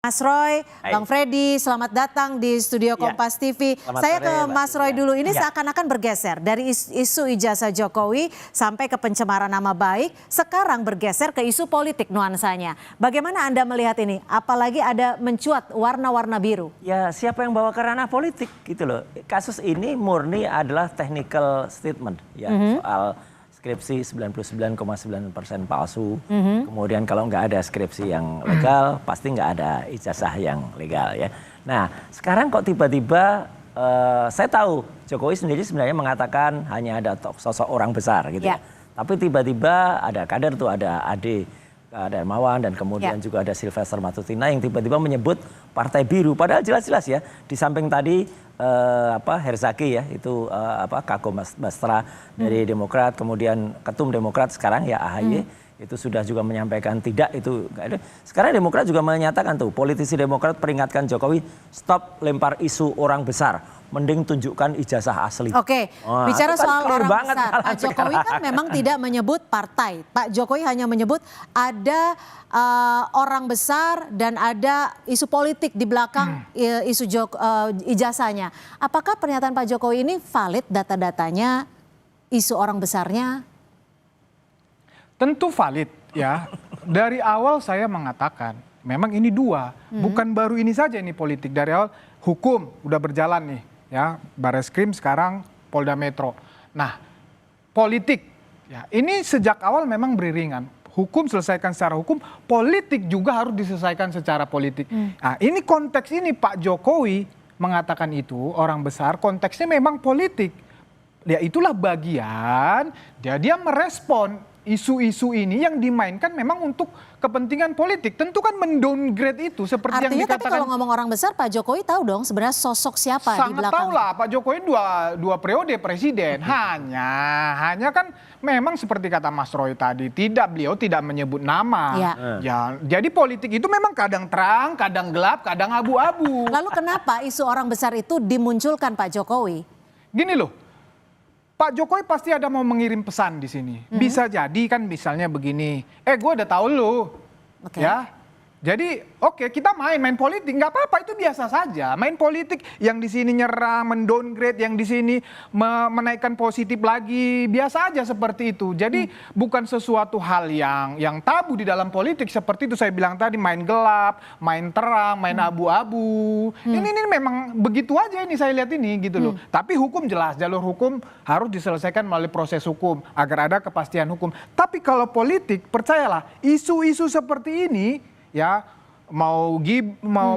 Mas Roy, Hai. Bang Freddy, selamat datang di studio Kompas TV. Saya ke Mas Roy dulu. Ini seakan-akan bergeser dari isu ijazah Jokowi sampai ke pencemaran nama baik. Sekarang bergeser ke isu politik nuansanya. Bagaimana Anda melihat ini? Apalagi ada mencuat warna-warna biru. Ya, siapa yang bawa ke ranah politik gitu loh. Kasus ini murni adalah technical statement ya, soal skripsi 99,9% palsu. Kemudian kalau nggak ada skripsi yang legal, pasti nggak ada ijazah yang legal ya. Nah, sekarang kok tiba-tiba saya tahu Jokowi sendiri sebenarnya mengatakan hanya ada sosok orang besar gitu ya. Tapi tiba-tiba ada kader tuh, ada Ade Darmawan dan kemudian juga ada Sylvester Matutina yang tiba-tiba menyebut Partai Biru. Padahal jelas-jelas ya, di samping tadi Herzaki ya, itu Kako Bastra dari Demokrat, kemudian Ketum Demokrat sekarang ya AHY itu sudah juga menyampaikan tidak, itu nggak ada. Sekarang Demokrat juga menyatakan tuh, politisi Demokrat peringatkan Jokowi stop lempar isu orang besar, mending tunjukkan ijazah asli. Oke, bicara soal orang besar, Pak Jokowi kan memang tidak menyebut partai. Pak Jokowi hanya menyebut ada orang besar dan ada isu politik di belakang isu ijazahnya. Apakah pernyataan Pak Jokowi ini valid data-datanya, isu orang besarnya? Tentu valid ya. Dari awal saya mengatakan memang ini dua, bukan baru ini saja ini politik. Dari awal hukum udah berjalan nih ya, Barreskrim sekarang Polda Metro. Nah, politik ya ini sejak awal memang beriringan. Hukum selesaikan secara hukum, politik juga harus diselesaikan secara politik. Nah, ini konteks ini Pak Jokowi mengatakan itu orang besar, konteksnya memang politik. Ya itulah bagian dia merespon isu-isu ini yang dimainkan memang untuk kepentingan politik. Tentu kan mendowngrade itu seperti artinya, yang dikatakan. Tapi kalau ngomong orang besar, Pak Jokowi tahu dong sebenarnya sosok siapa di belakang. Sangat tahu lah, Pak Jokowi dua periode presiden. Hanya kan memang seperti kata Mas Roy tadi, beliau tidak menyebut nama. Ya, jadi politik itu memang kadang terang, kadang gelap, kadang abu-abu. Lalu kenapa isu orang besar itu dimunculkan Pak Jokowi? Gini loh, Pak Jokowi pasti ada mau mengirim pesan di sini. Bisa jadi kan misalnya begini, gue udah tahu lu, ya. Jadi oke, kita main politik, nggak apa-apa, itu biasa saja. Main politik yang di sini nyerang, mendowngrade, yang di sini menaikkan positif lagi, biasa aja seperti itu. Jadi bukan sesuatu hal yang tabu di dalam politik seperti itu saya bilang tadi, main gelap, main terang, main abu-abu. Ini memang begitu aja ini saya lihat ini gitu loh. Tapi hukum jelas, jalur hukum harus diselesaikan melalui proses hukum agar ada kepastian hukum. Tapi kalau politik, percayalah, isu-isu seperti ini ya, mau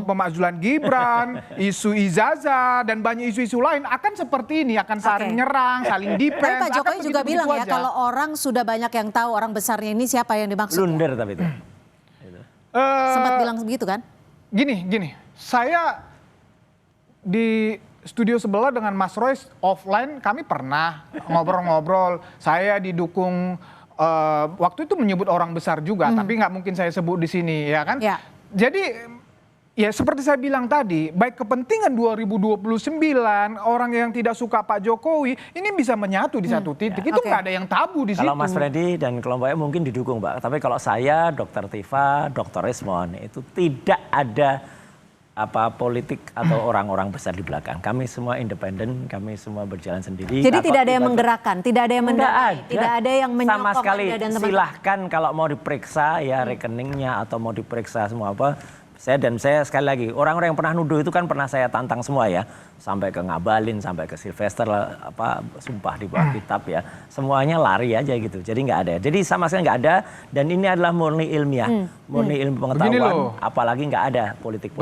pemakzulan Gibran, isu ijazah dan banyak isu-isu lain akan seperti ini, akan saling nyerang, saling defense. Tapi Pak Jokowi juga bilang ya, kalau orang sudah banyak yang tahu orang besarnya ini siapa yang dimaksud. Blunder tapi itu. Sempat bilang begitu kan? Gini, saya di studio sebelah dengan Mas Roy offline kami pernah ngobrol-ngobrol. Saya didukung waktu itu menyebut orang besar juga, tapi nggak mungkin saya sebut di sini ya kan. Jadi ya seperti saya bilang tadi, baik kepentingan 2029 orang yang tidak suka Pak Jokowi ini bisa menyatu di satu titik. Itu nggak ada yang tabu di situ. Kalau Mas Freddy dan kelompoknya mungkin didukung, Pak. Tapi kalau saya, Dr. Tifa, Dr. Resmond, itu tidak ada politik atau orang-orang besar di belakang. Kami semua independen, kami semua berjalan sendiri. Jadi tidak ada yang menggerakkan, tidak ada yang mendakwa, tidak ada yang menyokong sama sekali. Anda dan teman-teman. Silahkan kalau mau diperiksa ya rekeningnya atau mau diperiksa semua apa. Saya sekali lagi, orang-orang yang pernah nuduh itu kan pernah saya tantang semua ya. Sampai ke Ngabalin, sampai ke Sylvester, sumpah di bawah kitab ya. Semuanya lari aja gitu, jadi nggak ada. Jadi sama sekali nggak ada, dan ini adalah murni ilmiah, murni ilmu pengetahuan, apalagi nggak ada politik.